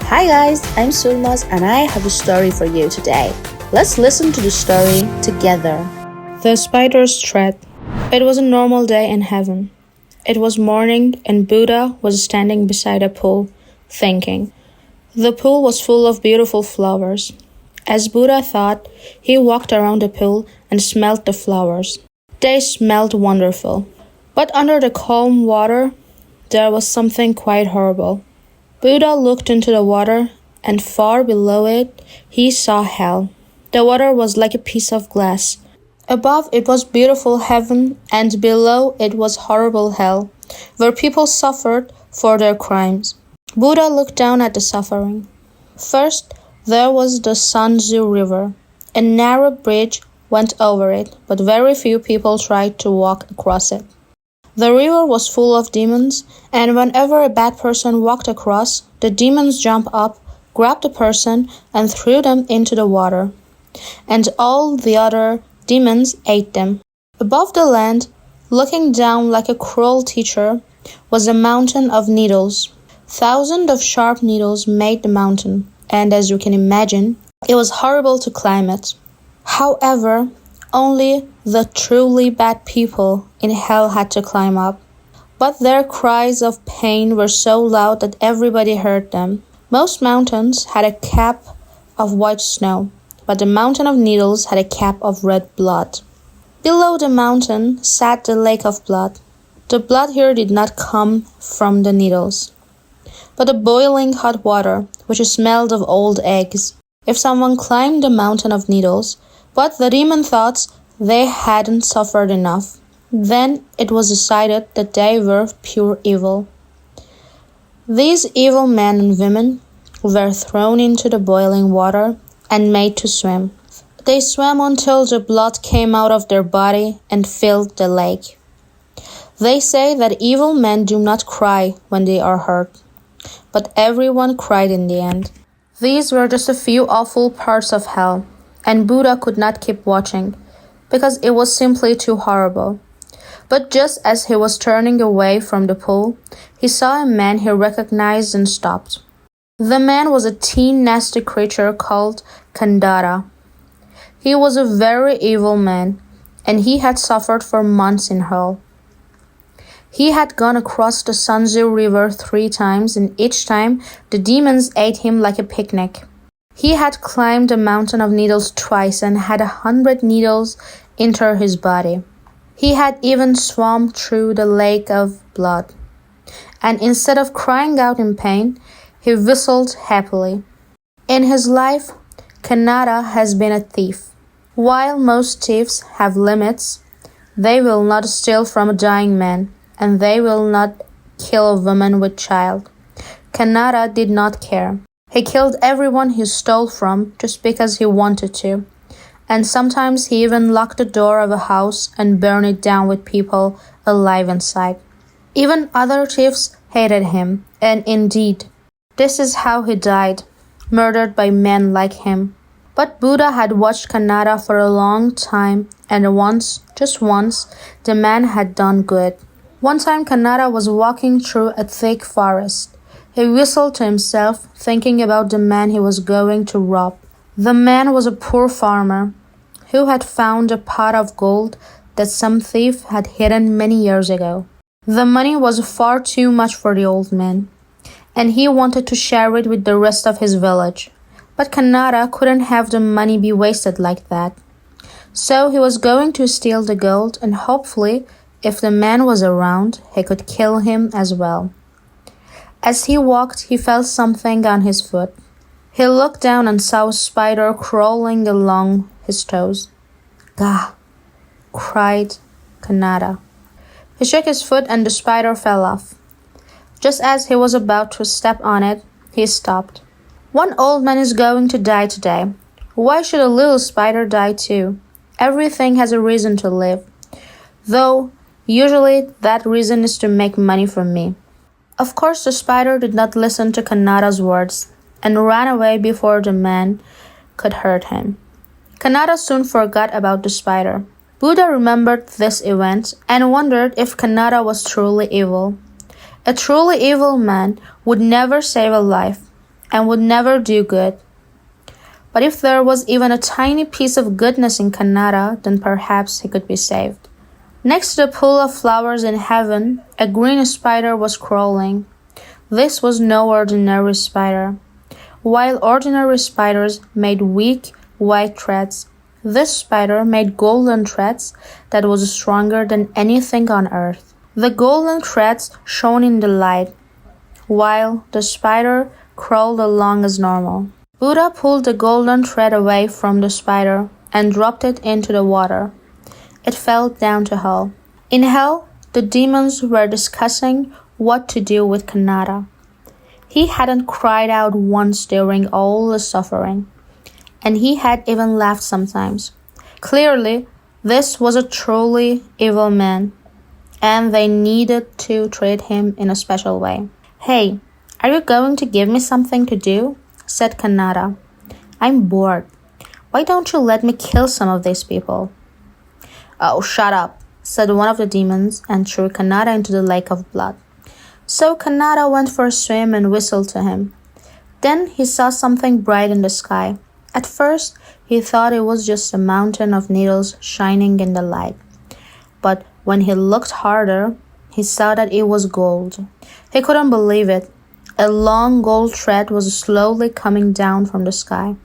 Hi guys, I'm Sulmas and I have a story for you today. Let's listen to the story together. The Spider's Thread. It was a normal day in heaven. It was morning and Buddha was standing beside a pool, thinking. The pool was full of beautiful flowers. As Buddha thought, he walked around the pool and smelled the flowers. They smelled wonderful. But under the calm water, there was something quite horrible. Buddha looked into the water, and far below it, he saw hell. The water was like a piece of glass. Above it was beautiful heaven, and below it was horrible hell, where people suffered for their crimes. Buddha looked down at the suffering. First, there was the Sanzu River. A narrow bridge went over it, but very few people tried to walk across it. The river was full of demons, and whenever a bad person walked across, the demons jumped up, grabbed the person, and threw them into the water. And all the other demons ate them. Above the land, looking down like a cruel teacher, was a mountain of needles. Thousands of sharp needles made the mountain, and as you can imagine, it was horrible to climb it. However, only the truly bad people in hell had to climb up. But their cries of pain were so loud that everybody heard them. Most mountains had a cap of white snow, but the mountain of needles had a cap of red blood. Below the mountain sat the lake of blood. The blood here did not come from the needles, but the boiling hot water, which smelled of old eggs. If someone climbed the mountain of needles, but the demon thought they hadn't suffered enough, then it was decided that they were pure evil. These evil men and women were thrown into the boiling water and made to swim. They swam until the blood came out of their body and filled the lake. They say that evil men do not cry when they are hurt, but everyone cried in the end. These were just a few awful parts of hell, and Buddha could not keep watching, because it was simply too horrible. But just as he was turning away from the pool, he saw a man he recognized and stopped. The man was a teen nasty creature called Kandara. He was a very evil man, and he had suffered for months in hell. He had gone across the Sanzu River 3 times, and each time the demons ate him like a picnic. He had climbed the mountain of needles twice and had 100 needles enter his body. He had even swum through the lake of blood. And instead of crying out in pain, he whistled happily. In his life, Kannada has been a thief. While most thieves have limits, they will not steal from a dying man, and they will not kill a woman with child. Kannada did not care. He killed everyone he stole from just because he wanted to, and sometimes he even locked the door of a house and burned it down with people alive inside. Even other thieves hated him, and indeed, this is how he died, murdered by men like him. But Buddha had watched Kannada for a long time, and once, just once, the man had done good. One time Kannada was walking through a thick forest. He whistled to himself, thinking about the man he was going to rob. The man was a poor farmer who had found a pot of gold that some thief had hidden many years ago. The money was far too much for the old man, and he wanted to share it with the rest of his village. But Kannada couldn't have the money be wasted like that. So he was going to steal the gold, and hopefully, if the man was around, he could kill him as well. As he walked, he felt something on his foot. He looked down and saw a spider crawling along his toes. Gah! Cried Kannada. He shook his foot and the spider fell off. Just as he was about to step on it, he stopped. One old man is going to die today. Why should a little spider die too? Everything has a reason to live. Though, usually that reason is to make money from me. Of course, the spider did not listen to Kannada's words and ran away before the man could hurt him. Kannada soon forgot about the spider. Buddha remembered this event and wondered if Kannada was truly evil. A truly evil man would never save a life. and would never do good. But if there was even a tiny piece of goodness in Kannada, then perhaps he could be saved. Next to the pool of flowers in heaven, a green spider was crawling. This was no ordinary spider. While ordinary spiders made weak, white threads, this spider made golden threads that was stronger than anything on earth. The golden threads shone in the light, while the spider crawled along as normal. Buddha pulled the golden thread away from the spider and dropped it into the water. It fell down to hell. In hell, the demons were discussing what to do with Kannada. He hadn't cried out once during all the suffering, and he had even laughed sometimes. Clearly, this was a truly evil man, and they needed to treat him in a special way. "Hey, are you going to give me something to do?" said Kannada. "I'm bored. Why don't you let me kill some of these people?" "Oh, shut up," said one of the demons and threw Kannada into the lake of blood. So Kannada went for a swim and whistled to him. Then he saw something bright in the sky. At first, he thought it was just a mountain of needles shining in the light. But when he looked harder, he saw that it was gold. He couldn't believe it. A long gold thread was slowly coming down from the sky.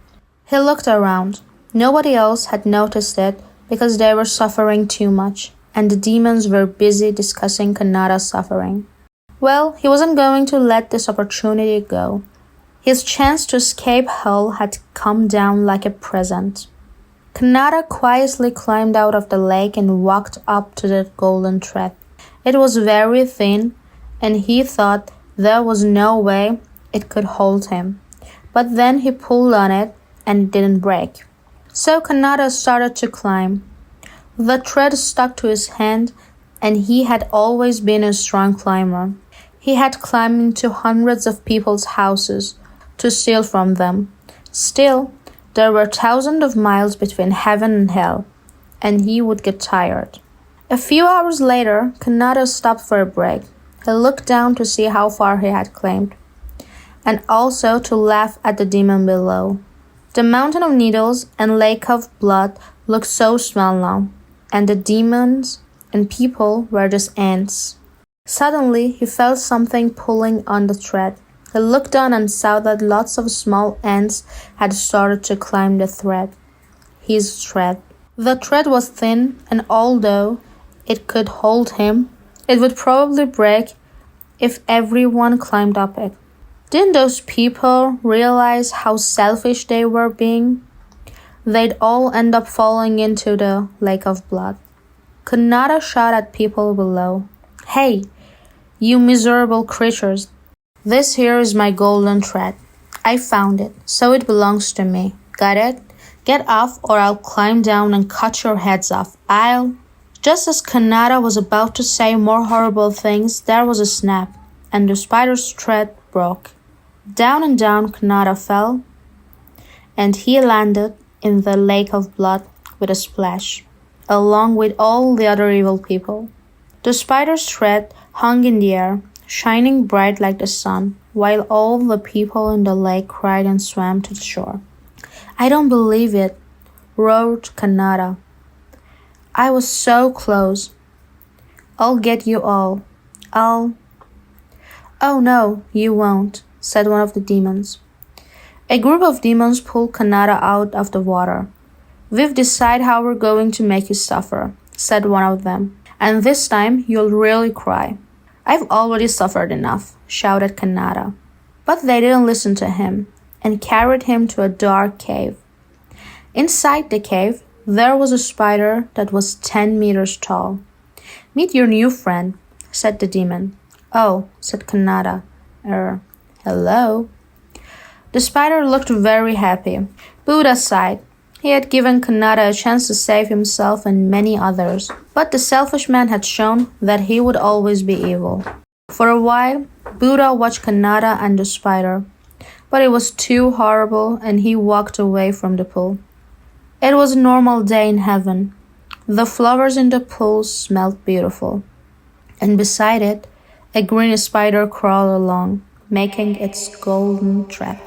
He looked around. Nobody else had noticed it because they were suffering too much, and the demons were busy discussing Kannada's suffering. Well, he wasn't going to let this opportunity go. His chance to escape hell had come down like a present. Kannada quietly climbed out of the lake and walked up to the golden thread. It was very thin, and he thought there was no way it could hold him. But then he pulled on it, and it didn't break. So Kannada started to climb. The thread stuck to his hand, and he had always been a strong climber. He had climbed into hundreds of people's houses to steal from them. Still, there were thousands of miles between heaven and hell, and he would get tired. A few hours later, Kannada stopped for a break. He looked down to see how far he had climbed, and also to laugh at the demon below. The mountain of needles and lake of blood looked so small now, and the demons and people were just ants. Suddenly, he felt something pulling on the thread. He looked down and saw that lots of small ants had started to climb the thread. His thread. The thread was thin, and although it could hold him, it would probably break if everyone climbed up it. Didn't those people realize how selfish they were being? They'd all end up falling into the lake of blood. Kannada shot at people below. "Hey, you miserable creatures. This here is my golden thread. I found it, so it belongs to me. Got it? Get off or I'll climb down and cut your heads off. I'll..." Just as Kannada was about to say more horrible things, there was a snap, and the spider's thread broke. Down and down Kannada fell, and he landed in the lake of blood with a splash, along with all the other evil people. The spider's thread hung in the air, shining bright like the sun, while all the people in the lake cried and swam to the shore. "I don't believe it," roared Kannada. "I was so close. I'll get you all. I'll..." "Oh no, you won't," said one of the demons. A group of demons pulled Kannada out of the water. "We've decided how we're going to make you suffer," said one of them. "And this time you'll really cry." "I've already suffered enough," shouted Kannada. But they didn't listen to him and carried him to a dark cave. Inside the cave, there was a spider that was 10 meters tall. "Meet your new friend," said the demon. "Oh," said Kannada. Hello?" The spider looked very happy. Buddha sighed. He had given Kannada a chance to save himself and many others, but the selfish man had shown that he would always be evil. For a while, Buddha watched Kannada and the spider, but it was too horrible and he walked away from the pool. It was a normal day in heaven. The flowers in the pool smelled beautiful, and beside it, a green spider crawled along, making its golden thread.